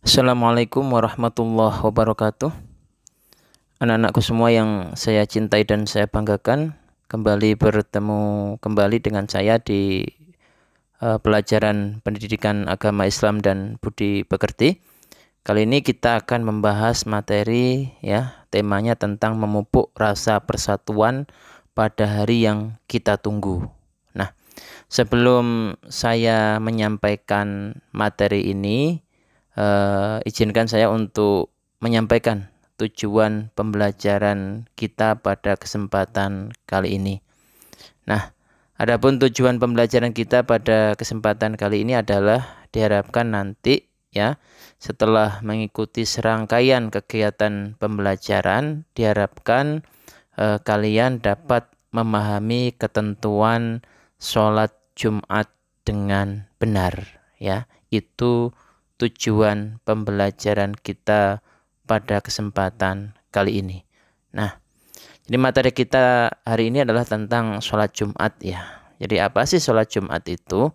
Assalamualaikum warahmatullahi wabarakatuh. Anak-anakku semua yang saya cintai dan saya banggakan, kembali bertemu kembali dengan saya di pelajaran pendidikan agama Islam dan budi pekerti. Kali ini kita akan membahas materi, temanya tentang memupuk rasa persatuan pada hari yang kita tunggu. Nah, sebelum saya menyampaikan materi ini, izinkan saya untuk menyampaikan tujuan pembelajaran kita pada kesempatan kali ini. Nah, adapun tujuan pembelajaran kita pada kesempatan kali ini adalah diharapkan nanti setelah mengikuti serangkaian kegiatan pembelajaran, diharapkan kalian dapat memahami ketentuan sholat Jumat dengan benar, Itu tujuan pembelajaran kita pada kesempatan kali ini. Nah, jadi materi kita hari ini adalah tentang sholat Jumat Jadi apa sih sholat Jumat itu?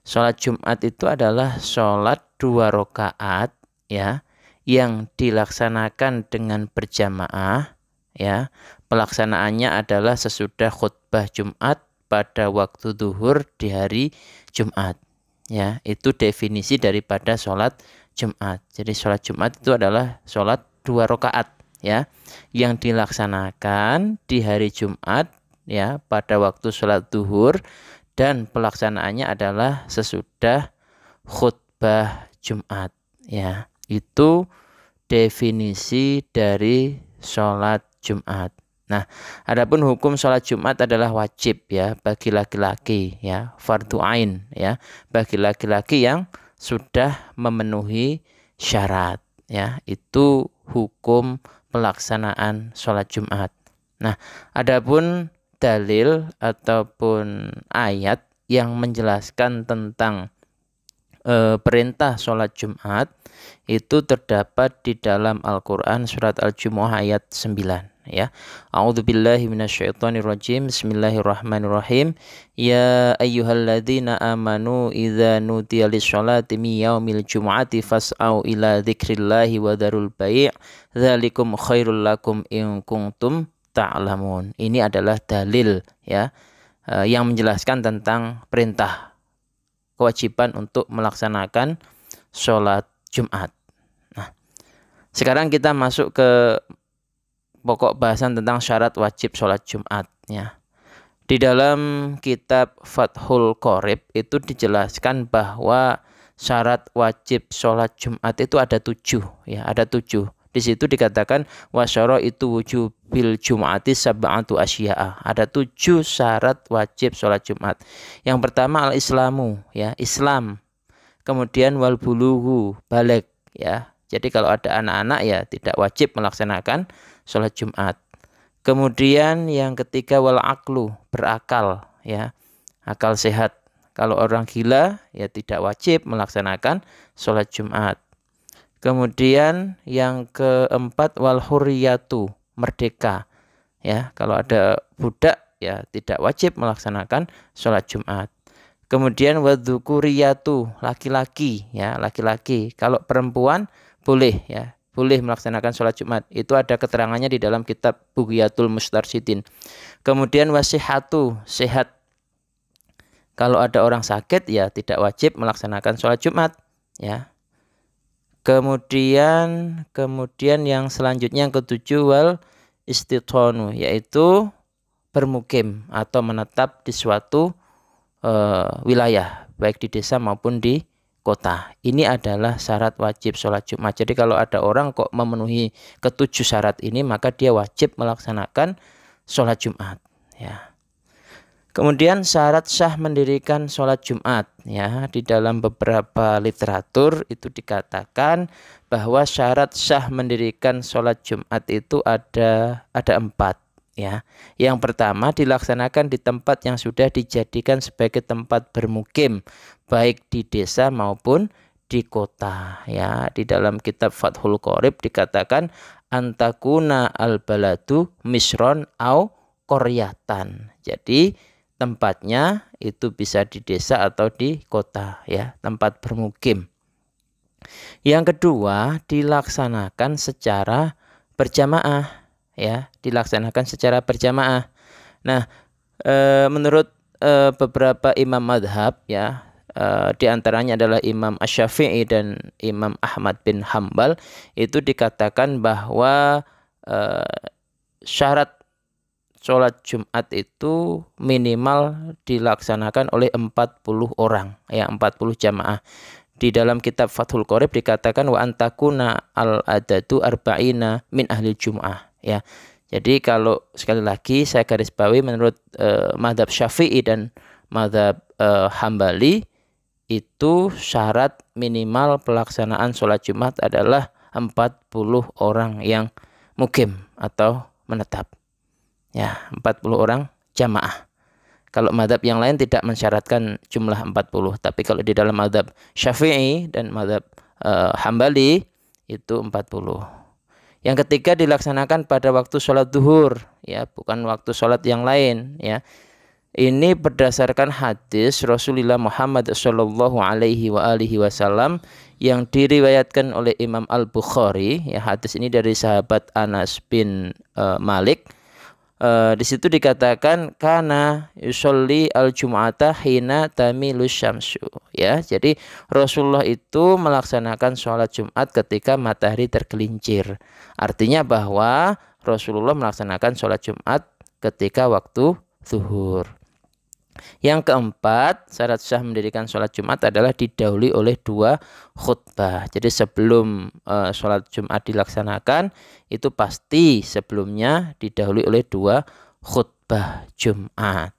Sholat Jumat itu adalah sholat 2 rakaat yang dilaksanakan dengan berjamaah Pelaksanaannya adalah sesudah khutbah Jumat pada waktu zuhur di hari Jumat. Itu definisi daripada sholat Jumat. Jadi sholat Jumat itu adalah sholat 2 rakaat yang dilaksanakan di hari Jumat pada waktu sholat zuhur, dan pelaksanaannya adalah sesudah khutbah Jumat. Itu definisi dari sholat Jumat. Nah, adapun hukum sholat Jumat adalah wajib bagi laki-laki fardhu ain bagi laki-laki yang sudah memenuhi syarat Itu hukum pelaksanaan sholat Jumat. Nah, adapun dalil ataupun ayat yang menjelaskan tentang perintah sholat Jumat itu terdapat di dalam Al-Quran surat Al-Jumu'ah ayat 9. A'udzubillahi minasyaitonirrajim. Bismillahirrahmanirrahim. Ya ayyuhalladzina amanu idza nudiya lis-sholati min yaumil jumu'ati fas'au ila dzikrillahi wa dzarul bai'. Dzalikum khairul lakum in kuntum ta'lamun. Ini adalah dalil yang menjelaskan tentang perintah kewajiban untuk melaksanakan sholat Jumat. Nah, sekarang kita masuk ke pokok bahasan tentang syarat wajib sholat Jumat. Di dalam kitab Fathul Qorib itu dijelaskan bahwa syarat wajib sholat Jumat itu ada 7. Ada 7. Di situ dikatakan wasyara itu wujubil Jum'ati sab'atu asya'a. Ada 7 syarat wajib sholat Jumat. Yang pertama al-islamu, Islam. Kemudian wal bulughu, baligh, Jadi kalau ada anak-anak tidak wajib melaksanakan sholat Jumat. Kemudian yang ketiga wal aqlu, berakal, akal sehat. Kalau orang gila tidak wajib melaksanakan sholat Jumat. Kemudian yang keempat wal hurriyatu, merdeka, Kalau ada budak tidak wajib melaksanakan sholat Jumat. Kemudian wadzukuriyatu, laki-laki, laki-laki. Kalau perempuan boleh boleh melaksanakan sholat Jumat. Itu ada keterangannya di dalam kitab Bughiyatul Mustarsyidin. Kemudian wasihatu, sehat. Kalau ada orang sakit tidak wajib melaksanakan sholat Jumat. Kemudian yang selanjutnya yang ketujuh wal istithonu, yaitu bermukim atau menetap di suatu wilayah, baik di desa maupun di kota. Ini adalah syarat wajib sholat Jumat. Jadi kalau ada orang kok memenuhi ketujuh syarat ini, maka dia wajib melaksanakan sholat Jumat. Kemudian syarat sah mendirikan sholat Jumat. Di dalam beberapa literatur itu dikatakan bahwa syarat sah mendirikan sholat Jumat itu ada 4. Yang pertama dilaksanakan di tempat yang sudah dijadikan sebagai tempat bermukim, baik di desa maupun di kota. Di dalam kitab Fathul Qorib dikatakan antakuna al-baladu misron au qaryatan. Jadi tempatnya itu bisa di desa atau di kota, tempat bermukim. Yang kedua, dilaksanakan secara berjamaah, ya, dilaksanakan secara berjamaah. Nah, menurut beberapa imam madhab, ya, di antaranya adalah Imam Asy-Syafi'i dan Imam Ahmad bin Hambal, itu dikatakan bahwa syarat sholat Jumat itu minimal dilaksanakan oleh 40 orang, ya, 40 jamaah. Di dalam kitab Fathul Qorib dikatakan wa antakuna al-adadu arba'ina min ahli Jum'ah, ya. Jadi kalau sekali lagi saya garis bawahi, menurut madhab Syafi'i dan madhab Hambali, itu syarat minimal pelaksanaan sholat Jumat adalah 40 orang yang mukim atau menetap, ya, 40 orang jamaah. Kalau madhab yang lain tidak mensyaratkan jumlah 40. Tapi kalau di dalam madhab Syafi'i dan madhab Hambali itu 40. Yang ketiga, dilaksanakan pada waktu sholat duhur, ya, bukan waktu sholat yang lain, ya. Ini berdasarkan hadis Rasulullah Muhammad Shallallahu Alaihi Wasallam yang diriwayatkan oleh Imam Al-Bukhari. Ya, hadis ini dari sahabat Anas bin Malik. Di situ dikatakan kana yusolli al-jum'ata hina tamilus syamsu, ya. Jadi Rasulullah itu melaksanakan sholat Jumat ketika matahari tergelincir. Artinya bahwa Rasulullah melaksanakan sholat Jumat ketika waktu zuhur. Yang keempat, syarat sah mendirikan sholat Jumat adalah didahului oleh 2 khutbah. Jadi sebelum sholat Jumat dilaksanakan, itu pasti sebelumnya didahului oleh 2 khutbah Jumat.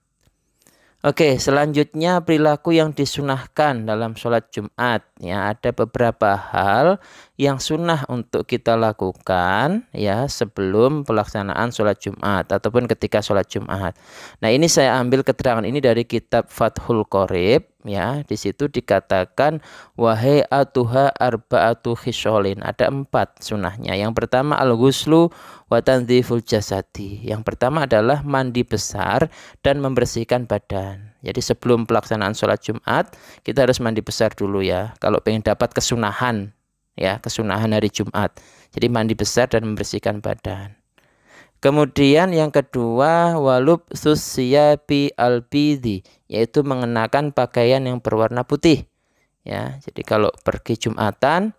Oke, selanjutnya perilaku yang disunahkan dalam sholat Jumat. Ya, ada beberapa hal yang sunnah untuk kita lakukan, ya, sebelum pelaksanaan sholat Jumat ataupun ketika sholat Jumat. Nah, ini saya ambil keterangan ini dari kitab Fathul Qorib, ya. Di situ dikatakan wahai atuha arba'atu khisolin. Ada 4 sunnahnya. Yang pertama al-ghuslu wa tandziful jasadi. Yang pertama adalah mandi besar dan membersihkan badan. Jadi sebelum pelaksanaan sholat Jumat, kita harus mandi besar dulu, ya. Kalau pengen dapat kesunahan, ya, kesunahan hari Jumat. Jadi mandi besar dan membersihkan badan. Kemudian yang kedua, walub susiyabi albidi, yaitu mengenakan pakaian yang berwarna putih, ya. Jadi kalau pergi Jumatan,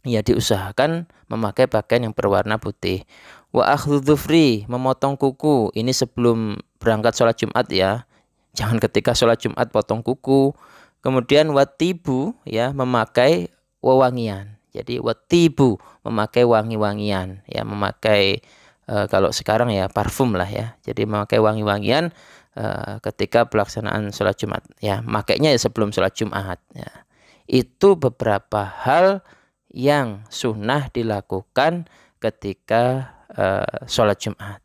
ya, diusahakan memakai pakaian yang berwarna putih. Wa akhdhu dhufri, memotong kuku. Ini sebelum berangkat sholat Jumat, ya. Jangan ketika sholat Jumat potong kuku. Kemudian watibu, ya, memakai wewangian. Jadi watibu, memakai wangi-wangian, ya, memakai kalau sekarang, ya, parfum lah, ya. Jadi memakai wangi-wangian ketika pelaksanaan sholat Jumat, ya. Makainya ya sebelum sholat Jumat, ya. Itu beberapa hal yang sunnah dilakukan ketika sholat Jumat.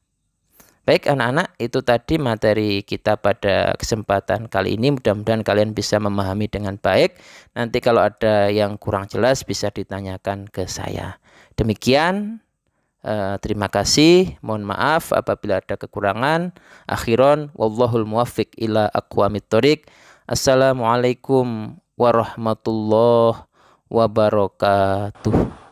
Baik anak-anak, itu tadi materi kita pada kesempatan kali ini. Mudah-mudahan kalian bisa memahami dengan baik. Nanti kalau ada yang kurang jelas bisa ditanyakan ke saya. Demikian, terima kasih. Mohon maaf apabila ada kekurangan. Akhiron, wallahul muwaffiq ila aqwamit thoriq. Assalamualaikum warahmatullahi wabarakatuh.